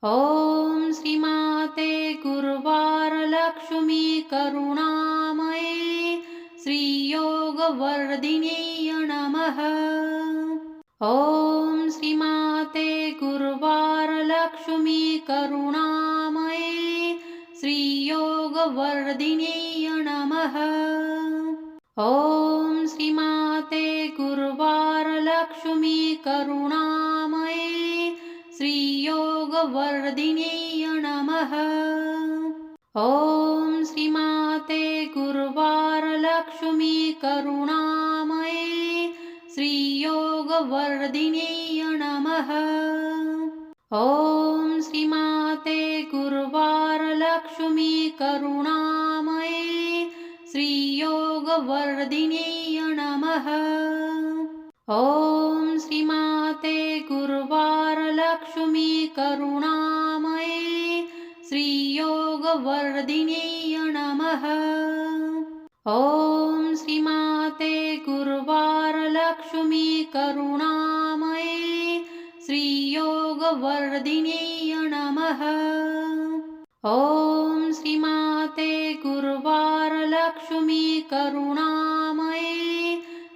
ॐ श्रीमाते गुरुवारलक्ष्मी करुणामये श्रीयोगवर्धिन्यै नमः। ॐ श्रीमाते गुरुवारलक्ष्मी करुणामये श्रीयोगवर्धिन्यै नमः। ॐ श्रीमाते गुरुवारलक्ष्मी करुणामये श्रीयोगवर्धिन्यै नमः। ॐ श्रीमाते गुरुवारलक्ष्मी करुणामये श्रीयोगवर्धिन्यै नमः। ॐ श्रीमाते गुरुवारलक्ष्मी करुणामये श्रीयोगवर्धिन्यै नमः। ॐ श्रीमाते गुरुवारलक्ष्मी करुणामये श्रीयोगवर्धिन्यै नमः। ॐ श्रीमाते गुरुवारलक्ष्मी करुणामये श्रीयोगवर्धिन्यै नमः। ॐ श्रीमाते गुरुवारलक्ष्मी करुणामये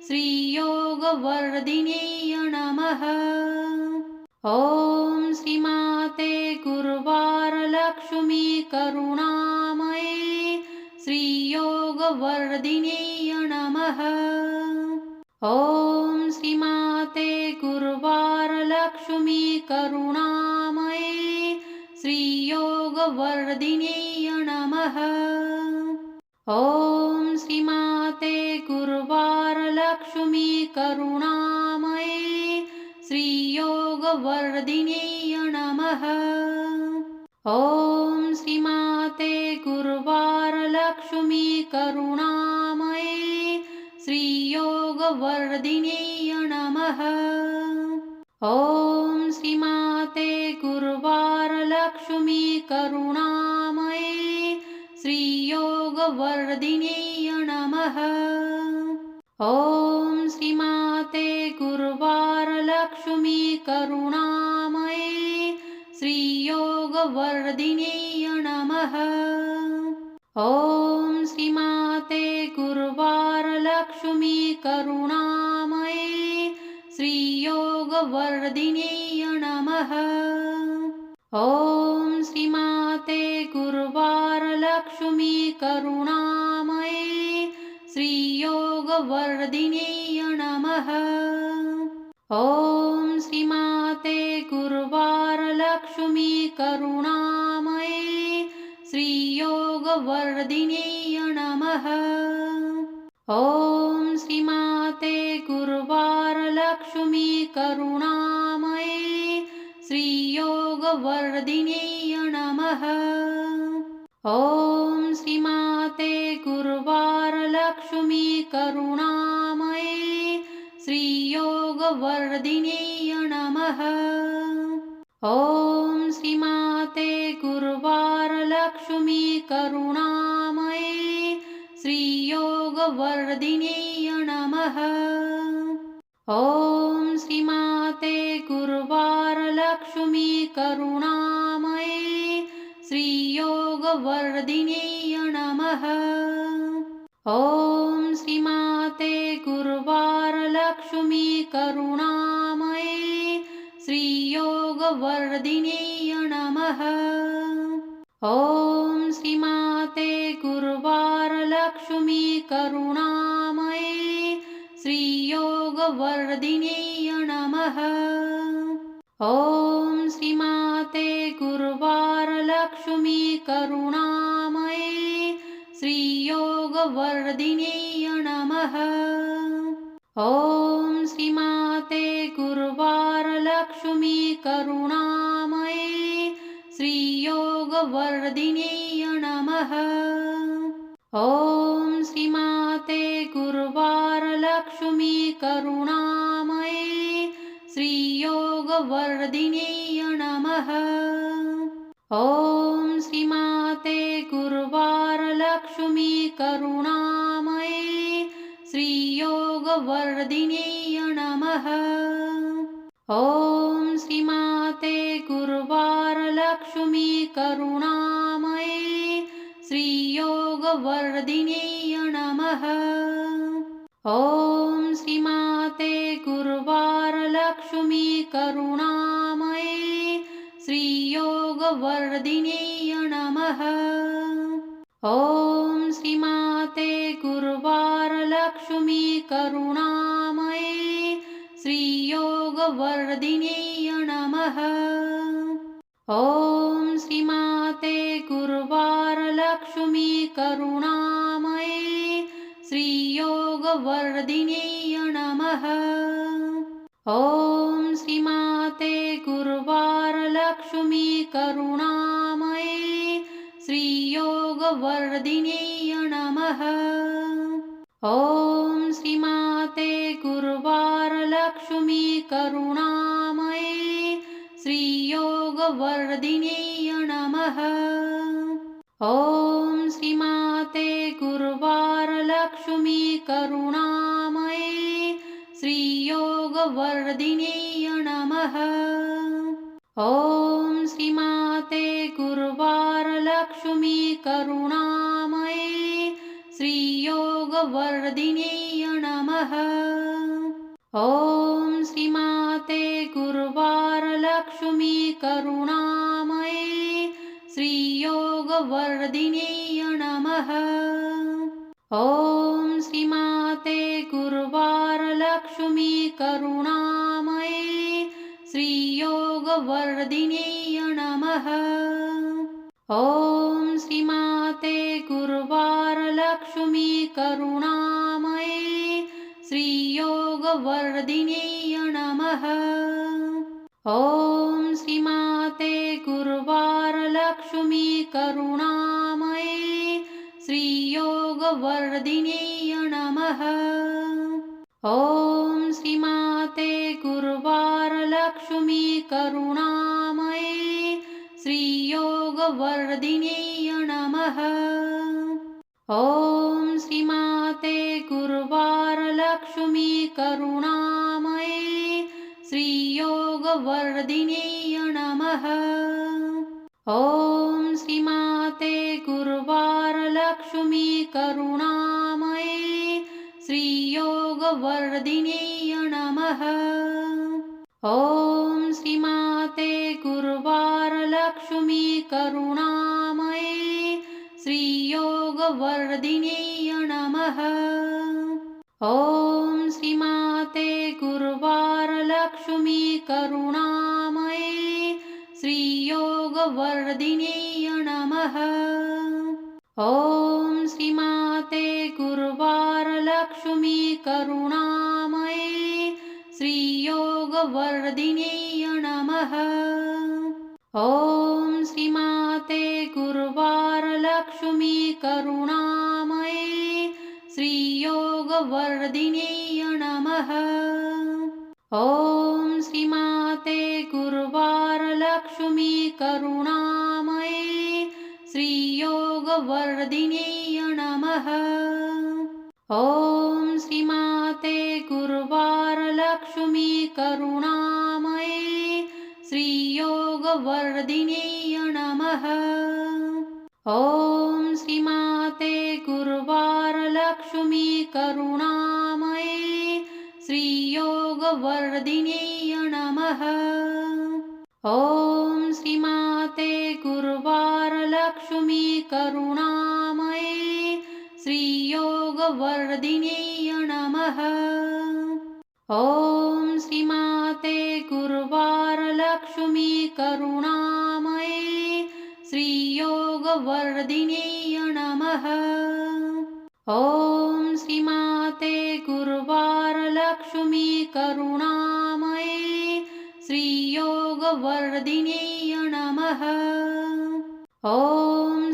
श्रीयोगवर्धिन्यै नमः। ॐ श्रीमाते गुरुवारलक्ष्मी करुणामये श्रीयोगवर्धिन्यै नमः। ॐ श्रीमाते गुरुवारलक्ष्मी करुणामये श्रीयोगवर्धिन्यै नमः। ॐ श्रीमाते गुरुवारलक्ष्मी करुणामये श्रीयोगवर्धिन्यै नमः। ॐ श्रीमाते गुरुवारलक्ष्मी करुणामये श्रीयोगवर्धिन्यै नमः। ॐ श्रीमाते गुरुवारलक्ष्मी करुणामये श्रीयोगवर्धिन्यै नमः। ॐ श्रीमाते गुरुवारलक्ष्मी करुणामये श्रीयोगवर्धिन्यै नमः। ॐ श्रीमाते गुरुवारलक्ष्मी करुणामये श्रीयोगवर्धिन्यै नमः। ॐ श्रीमाते गुरुवारलक्ष्मी करुणामये श्रीयोगवर्धिन्यै नमः। ॐ श्रीमाते गुरुवारलक्ष्मी करुणामये श्रीयोगवर्धिन्यै नमः। ॐ श्रीमाते गुरुवारलक्ष्मी करुणामये श्रीयोगवर्धिन्यै नमः। ॐ श्रीमाते गुरुवारलक्ष्मी करुणामये श्रीयोगवर्धिन्यै नमः। ॐ श्रीमाते गुरुवारलक्ष्मी करुणामये श्रीयोगवर्धिन्यै नमः। ॐ श्रीमाते गुरुवारलक्ष्मी करुणामये श्रीयोगवर्धिन्यै नमः। ॐ श्रीमाते गुरुवारलक्ष्मी करुणामये श्रीयोगवर्धिन्यै नमः। ॐ श्रीमाते गुरुवारलक्ष्मी करुणामये श्रीयोगवर्धिन्यै नमः। ॐ श्रीमाते गुरुवारलक्ष्मी करुणामये श्रीयोगवर्धिन्यै नमः। ॐ श्रीमाते गुरुवारलक्ष्मी करुणामये श्रीयोगवर्धिन्यै नमः। ॐ श्रीमाते गुरुवारलक्ष्मी करुणामये श्रीयोगवर्धिन्यै नमः। ॐ श्रीमाते गुरुवारलक्ष्मी करुणामये श्रीयोगवर्धिन्यै नमः। ॐ श्रीमाते गुरुवारलक्ष्मी करुणामये श्रीयोगवर्धिन्यै नमः। ॐ श्रीमाते गुरुवारलक्ष्मी करुणामये श्रीयोगवर्धिन्यै नमः। ॐ श्रीमाते गुरुवारलक्ष्मी करुणामये श्रीयोगवर्धिन्यै नमः। ॐ श्रीमाते गुरुवारलक्ष्मी करुणामये श्रीयोगवर्धिन्यै नमः। ॐ श्रीमाते गुरुवारलक्ष्मी करुणामये श्रीयोगवर्धिन्यै नमः। ॐ श्रीमाते गुरुवारलक्ष्मी करुणामये श्रीयोगवर्धिन्यै नमः। ॐ श्रीमाते गुरुवारलक्ष्मी करुणामये श्रीयोगवर्धिन्यै नमः। ॐ श्रीमाते गुरुवारलक्ष्मी करुणामये श्रीयोगवर्धिन्यै नमः। ॐ श्रीमाते गुरुवारलक्ष्मी करुणामये श्रीयोगवर्धिन्यै नमः। ॐ श्रीमाते गुरुवारलक्ष्मी करुणामये श्रीयोगवर्धिन्यै नमः। ॐ श्रीमाते गुरुवारलक्ष्मी करुणामये श्रीयोगवर्धिन्यै नमः। ॐ श्रीमाते गुरुवारलक्ष्मी करुणामये श्रीयोगवर्धिन्यै नमः। ॐ श्रीमाते गुरुवारलक्ष्मी करुणामये श्रीयोगवर्धिन्यै नमः। ॐ श्रीमाते गुरुवारलक्ष्मी करुणामये श्रीयोगवर्धिन्यै नमः। ॐ श्रीमाते गुरुवारलक्ष्मी करुणामये श्रीयोगवर्धिन्यै नमः। ॐ श्रीमाते गुरुवारलक्ष्मी करुणामये श्रीयोगवर्धिन्यै नमः। ॐ श्रीमाते गुरुवारलक्ष्मी करुणामये श्रीयोगवर्धिन्यै नमः। ॐ श्रीमाते गुरुवारलक्ष्मी करुणामये श्रीयोगवर्धिन्यै नमः। ॐ श्रीमाते गुरुवारलक्ष्मी करुणामये श्रीयोगवर्धिन्यै नमः। ॐ श्रीमाते गुरुवारलक्ष्मी करुणामये श्रीयोगवर्धिन्यै नमः। ॐ श्रीमाते गुरुवारलक्ष्मी करुणामये श्रीयोगवर्धिन्यै नमः। ॐ श्रीमाते गुरुवारलक्ष्मी करुणामये श्रीयोगवर्धिन्यै नमः। ॐ श्रीमाते गुरुवारलक्ष्मी करुणामये श्रीयोगवर्धिन्यै नमः। ॐ श्रीमाते गुरुवारलक्ष्मी करुणामये श्रीयोगवर्धिन्यै नमः। ॐ श्रीमाते गुरुवारलक्ष्मी करुणामये श्रीयोगवर्धिन्यै नमः। ॐ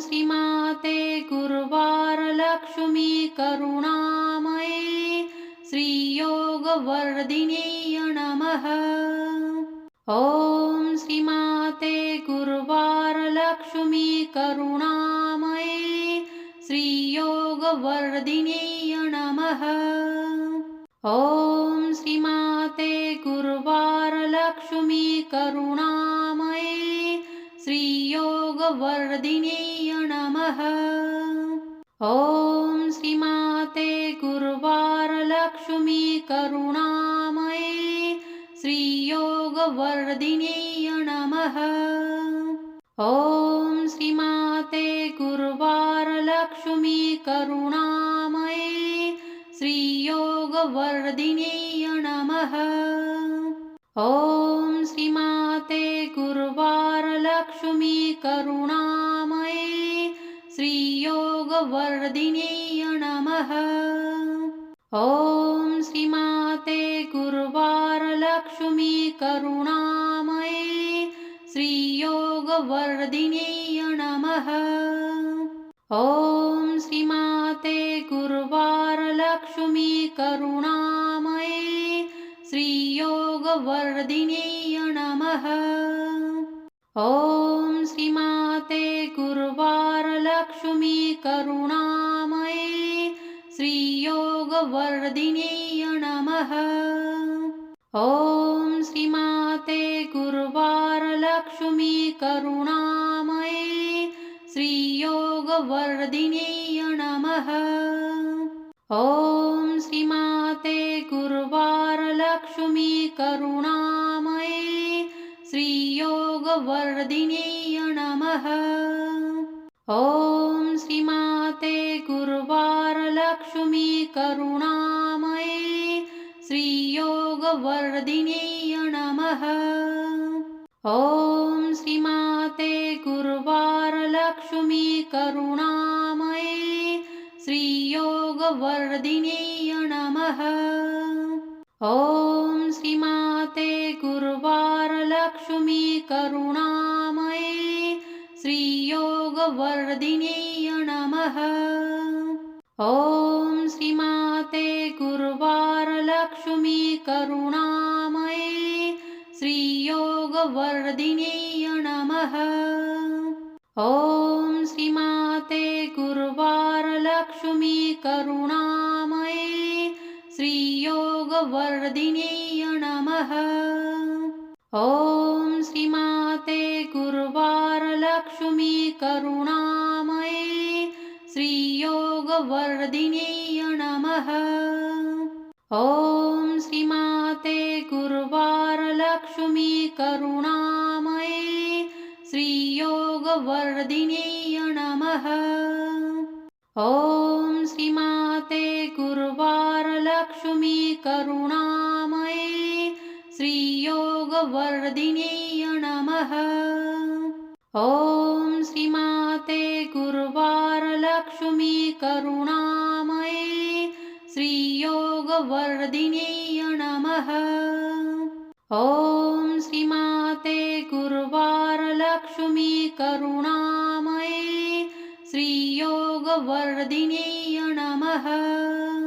श्रीमाते गुरुवारलक्ष्मी करुणामये श्रीयोगवर्धिन्यै नमः। ॐ श्रीमाते गुरुवारलक्ष्मी करुणामये श्रीयोगवर्धिन्यै नमः। ॐ श्रीमाते गुरुवारलक्ष्मी करुणामये श्री श्रीयोगवर्धिन्यै नमः। ॐ श्रीमाते गुरुवारलक्ष्मी करुणामये श्रीयोगवर्धिन्यै नमः। ॐ श्रीमाते गुरुवारलक्ष्मी करुणामये श्रीयोगवर्धिन्यै नमः। ॐ श्रीमाते गुरुवारलक्ष्मी करुणामये श्रीयोगवर्धिन्यै नमः। ॐ श्रीमाते गुरुवारलक्ष्मी करुणामये श्रीयोगवर्धिन्यै नमः। ॐ श्रीमाते गुरुवारलक्ष्मी करुणामये श्रीयोगवर्धिन्यै नमः। ॐ श्रीमाते गुरुवारलक्ष्मी करुणामये श्रीयोगवर्धिन्यै नमः। ॐ श्रीमाते गुरुवारलक्ष्मी करुणामये श्रीयोगवर्धिन्यै नमः। ॐ श्रीमाते गुरुवारलक्ष्मी करुणामये श्रीयोगवर्धिन्यै नमः। ॐ श्रीमाते गुरुवारलक्ष्मी करुणामये श्रीयोगवर्धिन्यै नमः। ॐ श्रीमाते गुरुवारलक्ष्मी करुणामये श्रीयोगवर्धिन्यै नमः। ॐ श्रीमाते गुरुवारलक्ष्मी करुणामये श्रीयोगवर्धिन्यै नमः। ॐ श्रीमाते गुरुवारलक्ष्मी करुणामये श्रीयोगवर्धिन्यै नमः। ॐ श्रीमाते गुरुवारलक्ष्मी करुणामये श्रीयोगवर्धिन्यै नमः। ॐ श्रीमाते गुरुवारलक्ष्मी करुणामये श्रीयोगवर्धिन्यै नमः। ॐ श्रीमाते गुरुवारलक्ष्मी करुणामये श्रीयोगवर्धिन्यै नमः। ॐ श्रीमाते गुरुवारलक्ष्मी करुणामये श्रीयोगवर्धिन्यै नमः। ॐ श्रीमाते गुरुवारलक्ष्मी करुणामये श्रीयोगवर्धिन्यै नमः। ॐ श्रीमाते गुरुवारलक्ष्मी करुणामये श्रीयोगवर्धिन्यै नमः। ॐ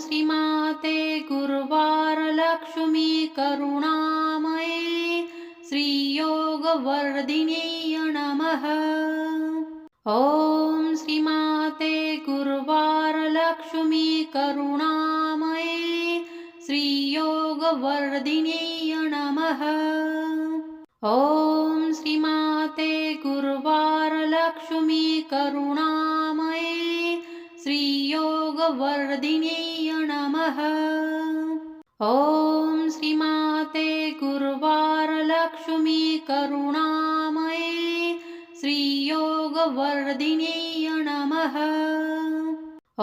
श्रीमाते गुरुवारलक्ष्मी करुणामये श्रीयोगवर्धिन्यै नमः। ॐ श्रीमाते गुरुवारलक्ष्मी करुणामये श्रीयोगवर्धिन्यै नमः। ॐ श्रीमाते गुरुवारलक्ष्मी करुणामये श्रीयोगवर्धिन्यै नमः। ॐ श्रीमाते गुरुवारलक्ष्मी करुणामये श्रीयोगवर्धिन्यै नमः। ॐ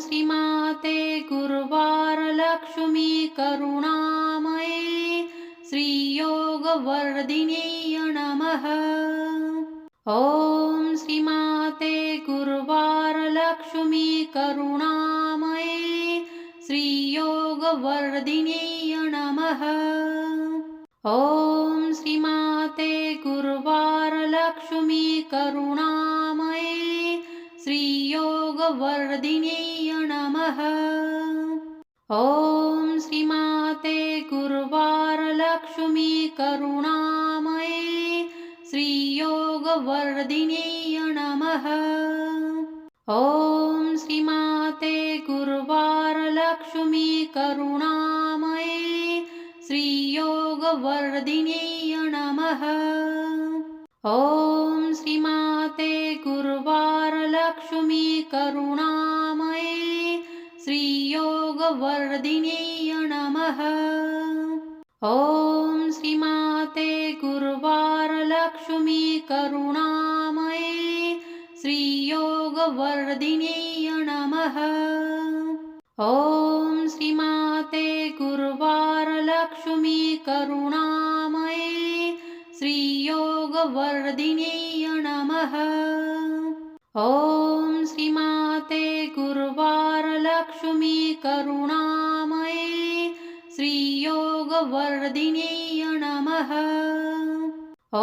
श्रीमाते गुरुवारलक्ष्मी करुणामये श्रीयोगवर्धिन्यै नमः। ॐ श्रीमाते गुरुवारलक्ष्मी करुणामये श्रीयोगवर्धिन्यै नमः। ॐ श्रीमाते गुरुवारलक्ष्मी करुणामये श्रीयोगवर्धिन्यै नमः। ॐ श्रीमाते गुरुवारलक्ष्मी करुणामये श्रीयोगवर्धिन्यै नमः। ॐ श्रीमाते गुरुवारलक्ष्मी करुणामये श्रीयोगवर्धिन्यै नमः। करुणामये श्रीयोगवर्धिन्यै नमः। ॐ श्रीमाते गुरुवारलक्ष्मी करुणामये श्रीयोगवर्धिन्यै नमः। ॐ श्रीमाते गुरुवारलक्ष्मी करुणामये श्रीयोगवर्धिन्यै नमः। ॐ श्रीमाते गुरुवारलक्ष्मी करुणामये श्रीयोगवर्धिन्यै नमः। ॐ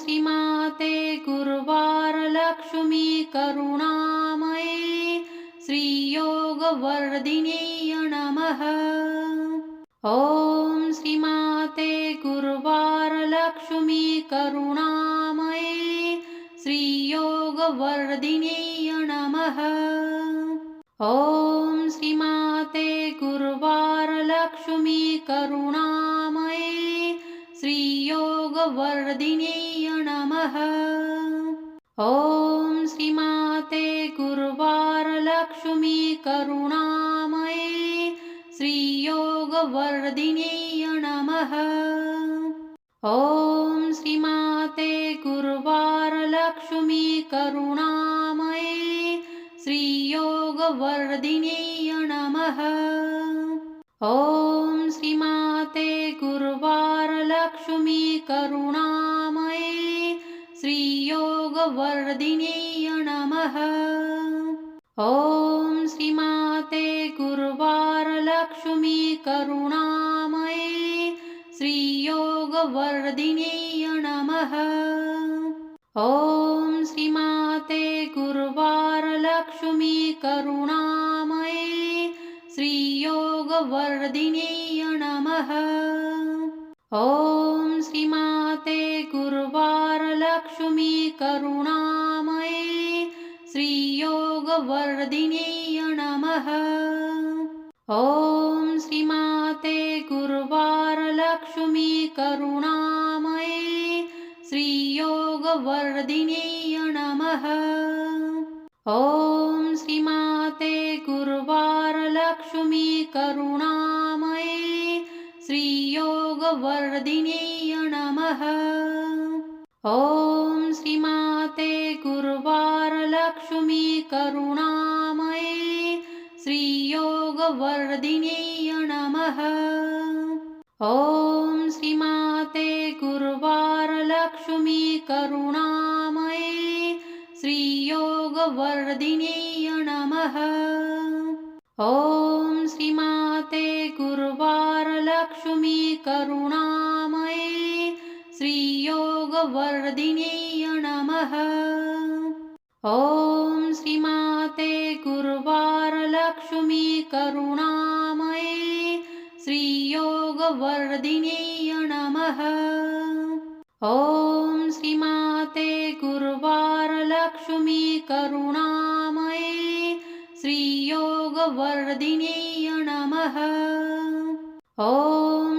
श्रीमाते गुरुवारलक्ष्मी करुणामये श्रीयोगवर्धिन्यै नमः। ॐ श्रीमाते गुरुवारलक्ष्मी करुणामये श्रीयोगवर्धिन्यै नमः। ॐ श्रीमाते गुरुवारलक्ष्मी करुणामये श्रीयोगवर्धिन्यै नमः। ॐ श्रीमाते गुरुवारलक्ष्मी करुणामये श्रीयोगवर्धिन्यै नमः। ॐ श्रीमाते गुरुवारलक्ष्मी करुणामये श्रीयोगवर्धिन्यै नमः। ॐ श्रीमाते गुरुवारलक्ष्मी करुणामये श्रीयोगवर्धिन्यै नमः। ॐ श्रीमाते गुरुवारलक्ष्मी करुणामये श्रीयोगवर्धिन्यै नमः। ॐ श्रीमाते गुरुवारलक्ष्मी करुणामये श्रीयोगवर्धिन्यै नमः। ॐ श्रीमाते गुरुवारलक्ष्मी करुणामये श्रीयोगवर्धिन्यै नमः। ॐ श्रीमाते गुरुवारलक्ष्मी करुणामये श्रीयोगवर्धिन्यै नमः। ॐ श्रीमाते गुरुवारलक्ष्मी करुणामये श्रीयोगवर्धिन्यै नमः। ॐ श्रीमाते गुरुवारलक्ष्मी करुणामये श्रीयोगवर्धिन्यै नमः। ॐ श्रीमाते गुरुवारलक्ष्मी करुणामये श्रीयोगवर्धिन्यै नमः। ॐ श्रीमाते गुरुवारलक्ष्मी करुणामये श्रीयोगवर्धिन्यै नमः। ॐ श्रीमाते गुरुवारलक्ष्मी करुणामये श्रीयोगवर्धिन्यै नमः। ॐ श्रीमाते गुरुवारलक्ष्मी करुणामये श्रीयोगवर्धिन्यै नमः। ॐ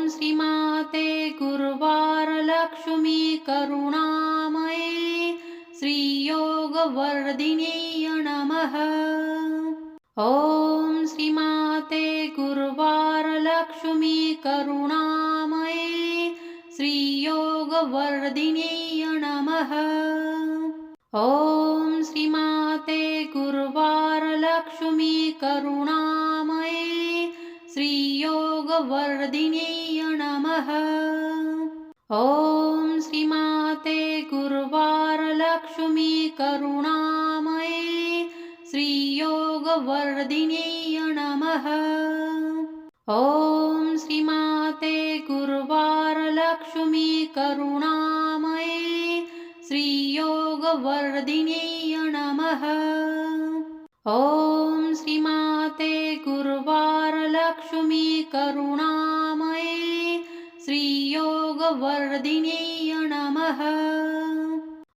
श्रीमाते गुरुवारलक्ष्मी करुणामये श्रीयोगवर्धिन्यै नमः। ॐ श्रीमाते गुरुवारलक्ष्मी करुणामये श्रीयोगवर्धिन्यै नमः। ॐ श्रीमाते गुरुवारलक्ष्मी करुणामये श्रीयोगवर्धिन्यै नमः। ॐ श्रीमाते गुरुवारलक्ष्मी करुणामये श्रीयोगवर्धिन्यै नमः। ॐ श्रीमाते गुरुवारलक्ष्मी करुणामये श्रीयोगवर्धिन्यै नमः। ॐ श्रीमाते गुरुवारलक्ष्मी करुणामये श्रीयोगवर्धिन्यै नमः।